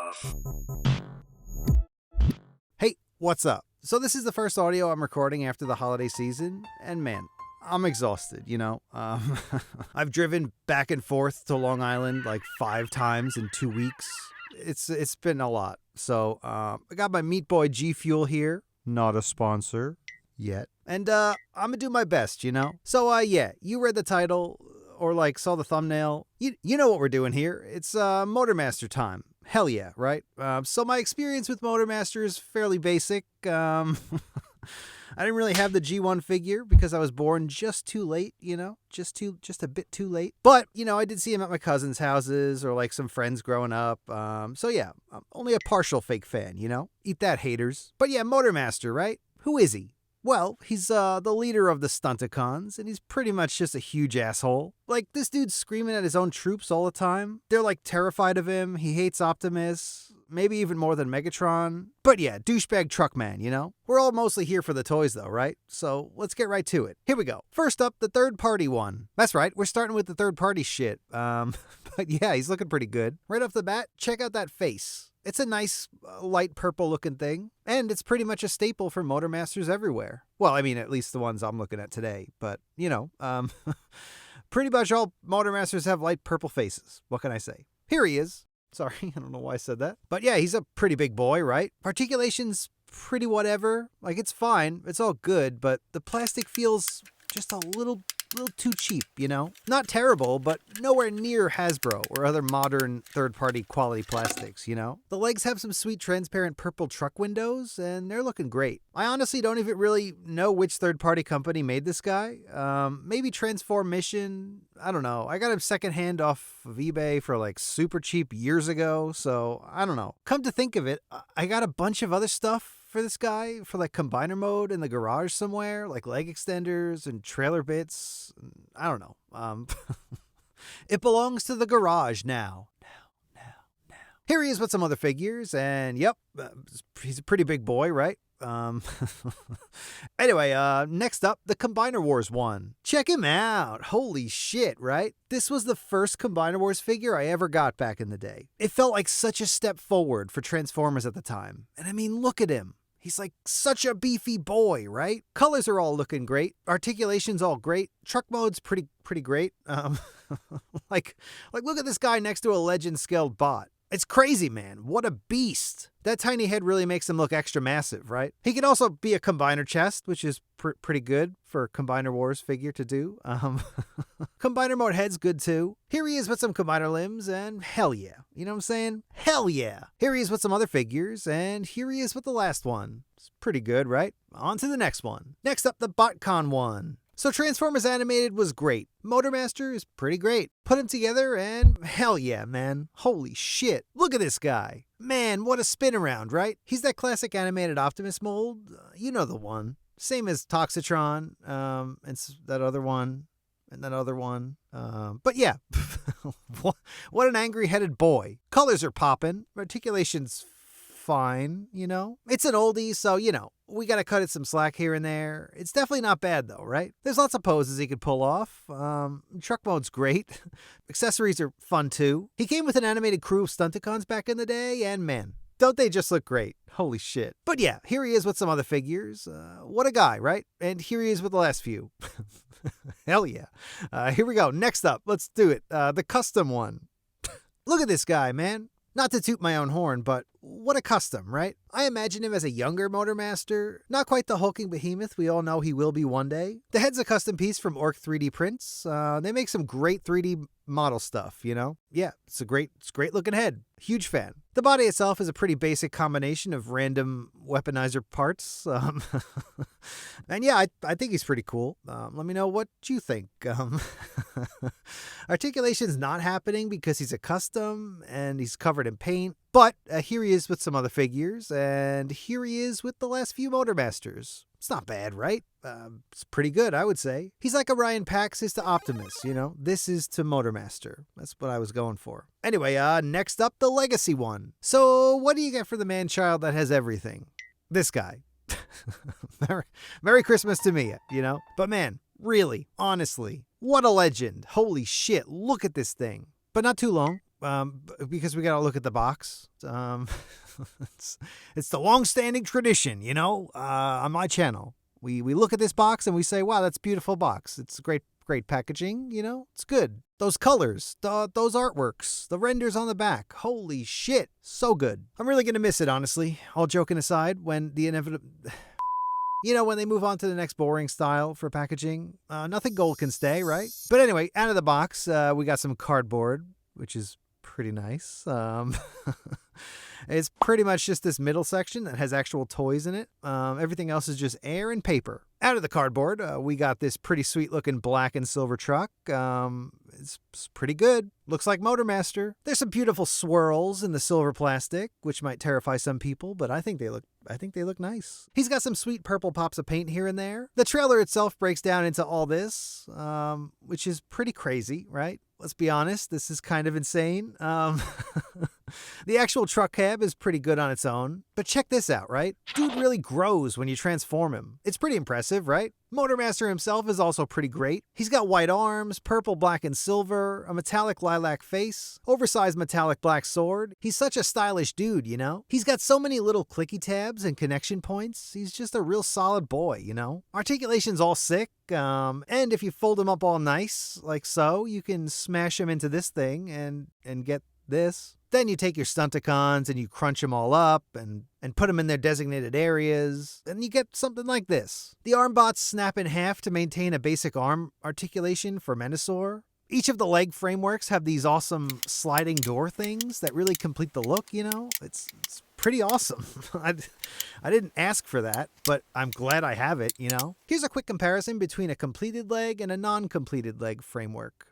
Nistuff. Hey, what's up? So this is the first audio I'm recording after the holiday season, and man, I'm exhausted, you know? I've driven back and forth to Long Island like 5 times in 2 weeks. It's been a lot. So I got my Meat Boy G Fuel here. Not a sponsor yet. And I'm gonna do my best, you know? So yeah, you read the title or like saw the thumbnail. You know what we're doing here. It's Motormaster time. Hell yeah, right? So my experience with Motormaster is fairly basic. I didn't really have the G1 figure because I was born just too late, you know, just a bit too late. But, you know, I did see him at my cousin's houses or like some friends growing up. So yeah, I'm only a partial fake fan, you know? Eat that, haters. But yeah, Motormaster, right? Who is he? Well, he's the leader of the Stunticons, and he's pretty much just a huge asshole. Like, this dude's screaming at his own troops all the time. They're, like, terrified of him. He hates Optimus, maybe even more than Megatron. But yeah, douchebag truckman, you know? We're all mostly here for the toys, though, right? So let's get right to it. Here we go. First up, the third-party one. That's right, we're starting with the third-party shit. But yeah, he's looking pretty good. Right off the bat, check out that face. It's a nice, light purple-looking thing, and it's pretty much a staple for Motormasters everywhere. Well, I mean, at least the ones I'm looking at today, but, you know, pretty much all Motormasters have light purple faces. What can I say? Here he is. Sorry, I don't know why I said that. But yeah, he's a pretty big boy, right? Articulation's pretty whatever. Like, it's fine. It's all good, but the plastic feels just a little too cheap, you know? Not terrible, but nowhere near Hasbro or other modern third-party quality plastics, you know? The legs have some sweet transparent purple truck windows, and they're looking great. I honestly don't even really know which third-party company made this guy. Maybe Transform Mission, I don't know. I got him secondhand off of eBay for like super cheap years ago, so I don't know. Come to think of it, I got a bunch of other stuff for this guy for like combiner mode in the garage somewhere, like leg extenders and trailer bits. I don't know. It belongs to the garage now. Here he is with some other figures, and yep, he's a pretty big boy, right? Anyway, next up, the Combiner Wars one. Check him out. Holy shit, right? This was the first Combiner Wars figure I ever got back in the day. It felt like such a step forward for Transformers at the time. And I mean, look at him. He's like such a beefy boy, right? Colors are all looking great. Articulation's all great. Truck mode's pretty great. Like look at this guy next to a legend scaled bot. It's crazy, man. What a beast. That tiny head really makes him look extra massive, right? He can also be a combiner chest, which is pretty good for a Combiner Wars figure to do. Combiner mode head's good too. Here he is with some combiner limbs, and hell yeah. You know what I'm saying? Hell yeah. Here he is with some other figures, and here he is with the last one. It's pretty good, right? On to the next one. Next up, the BotCon one. So Transformers Animated was great. Motormaster is pretty great. Put them together and hell yeah, man. Holy shit. Look at this guy. Man, what a spin around, right? He's that classic animated Optimus mold. You know the one. Same as Toxitron, and that other one, and that other one. But yeah, what an angry-headed boy. Colors are popping. Articulation's fine, you know? It's an oldie, so, you know, we gotta cut it some slack here and there. It's definitely not bad, though, right? There's lots of poses he could pull off. Truck mode's great. Accessories are fun, too. He came with an animated crew of Stunticons back in the day, and man, don't they just look great? Holy shit. But yeah, here he is with some other figures. What a guy, right? And here he is with the last few. Hell yeah. Here we go. Next up, let's do it. The custom one. Look at this guy, man. Not to toot my own horn, but what a custom, right? I imagine him as a younger Motormaster. Not quite the hulking behemoth we all know he will be one day. The head's a custom piece from Orc 3D Prints. They make some great 3D model stuff, you know? Yeah, it's a great looking head. Huge fan. The body itself is a pretty basic combination of random weaponizer parts. And yeah, I think he's pretty cool. Let me know what you think. Articulation's not happening because he's a custom and he's covered in paint. But here he is with some other figures, and here he is with the last few Motormasters. It's not bad, right? It's pretty good, I would say. He's like Orion Pax is to Optimus, you know? This is to Motormaster. That's what I was going for. Anyway, next up, the Legacy one. So what do you get for the man-child that has everything? This guy. Merry Christmas to me, you know? But man, really, honestly, what a legend. Holy shit, look at this thing. But not too long. because we got to look at the box. It's the long-standing tradition, on my channel. We look at this box and we say, wow, that's a beautiful box. It's great packaging, it's good. Those colors, those artworks, the renders on the back. Holy shit, so good. I'm really going to miss it, honestly. All joking aside, when the inevitable... when they move on to the next boring style for packaging, nothing gold can stay, right? But anyway, out of the box, we got some cardboard, which is pretty nice. It's pretty much just this middle section that has actual toys in it. Everything else is just air and paper. Out of the cardboard, we got this pretty sweet looking black and silver truck. It's pretty good. Looks like Motormaster. There's some beautiful swirls in the silver plastic, which might terrify some people, but I think they look nice. He's got some sweet purple pops of paint here and there. The trailer itself breaks down into all this, which is pretty crazy, right? Let's be honest, this is kind of insane. The actual truck cab is pretty good on its own, but check this out, right? Dude really grows when you transform him. It's pretty impressive, right? Motormaster himself is also pretty great. He's got white arms, purple, black, and silver, a metallic lilac face, oversized metallic black sword. He's such a stylish dude, He's got so many little clicky tabs and connection points. He's just a real solid boy, Articulation's all sick, and if you fold him up all nice, like so, you can smash him into this thing and get this. Then you take your Stunticons and you crunch them all up and put them in their designated areas, and you get something like this. The arm bots snap in half to maintain a basic arm articulation for Menasors. Each of the leg frameworks have these awesome sliding door things that really complete the look, It's pretty awesome. I didn't ask for that, but I'm glad I have it, Here's a quick comparison between a completed leg and a non-completed leg framework.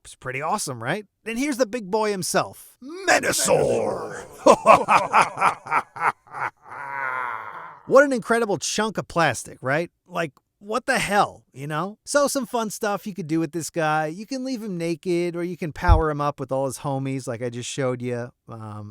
It's pretty awesome, right? And here's the big boy himself, Menasors! What an incredible chunk of plastic, right? Like, what the hell, So some fun stuff you could do with this guy. You can leave him naked, or you can power him up with all his homies like I just showed you.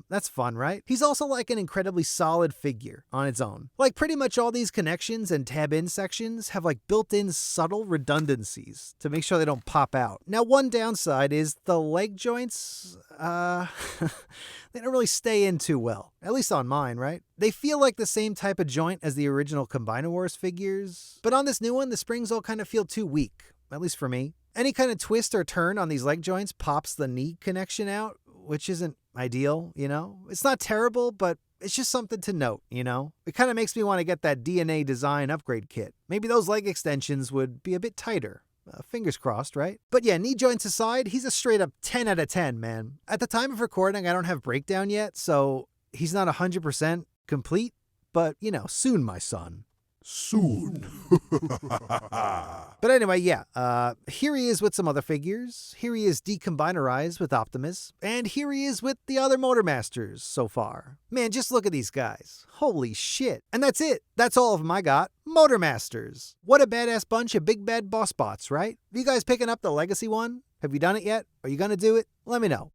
That's fun, right? He's also like an incredibly solid figure on its own. Like pretty much all these connections and tab-in sections have like built-in subtle redundancies to make sure they don't pop out. Now, one downside is the leg joints, they don't really stay in too well, at least on mine, right? They feel like the same type of joint as the original Combinowars figures, but on this new one, the springs all kind of feel too weak, at least for me. Any kind of twist or turn on these leg joints pops the knee connection out, which isn't ideal, It's not terrible, but it's just something to note, It kind of makes me want to get that DNA design upgrade kit. Maybe those leg extensions would be a bit tighter. Fingers crossed, right? But yeah, knee joints aside, he's a straight up 10 out of 10, man. At the time of recording, I don't have breakdown yet, so he's not 100% complete, but, soon, my son. Soon. But anyway, yeah, here he is with some other figures. Here he is decombinorized with Optimus. And here he is with the other Motormasters so far. Man, just look at these guys. Holy shit. And that's it. That's all of them I got. Motormasters. What a badass bunch of big bad boss bots, right? Are you guys picking up the Legacy one? Have you done it yet? Are you going to do it? Let me know.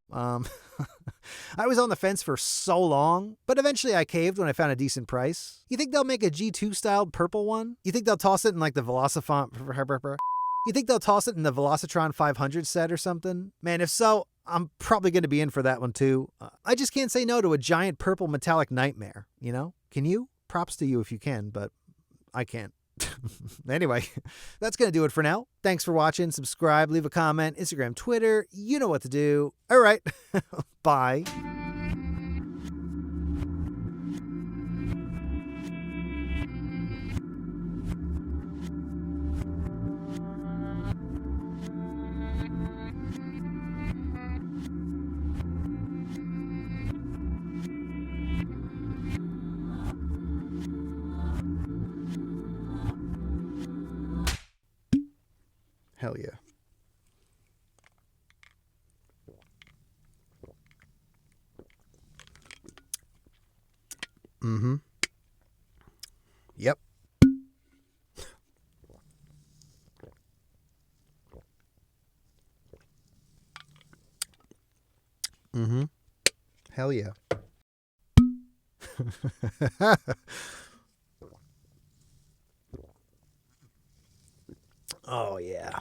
I was on the fence for so long, but eventually I caved when I found a decent price. You think they'll make a G2-styled purple one? You think they'll toss it in like the You think they'll toss it in the Velocitron 500 set or something? Man, if so, I'm probably going to be in for that one too. I just can't say no to a giant purple metallic nightmare, Can you? Props to you if you can, but I can't. Anyway, that's going to do it for now. Thanks for watching. Subscribe, leave a comment, Instagram, Twitter. You know what to do. All right. Bye. Hell yeah. Mm-hmm. Yep. Mm-hmm. Hell yeah. Oh, yeah.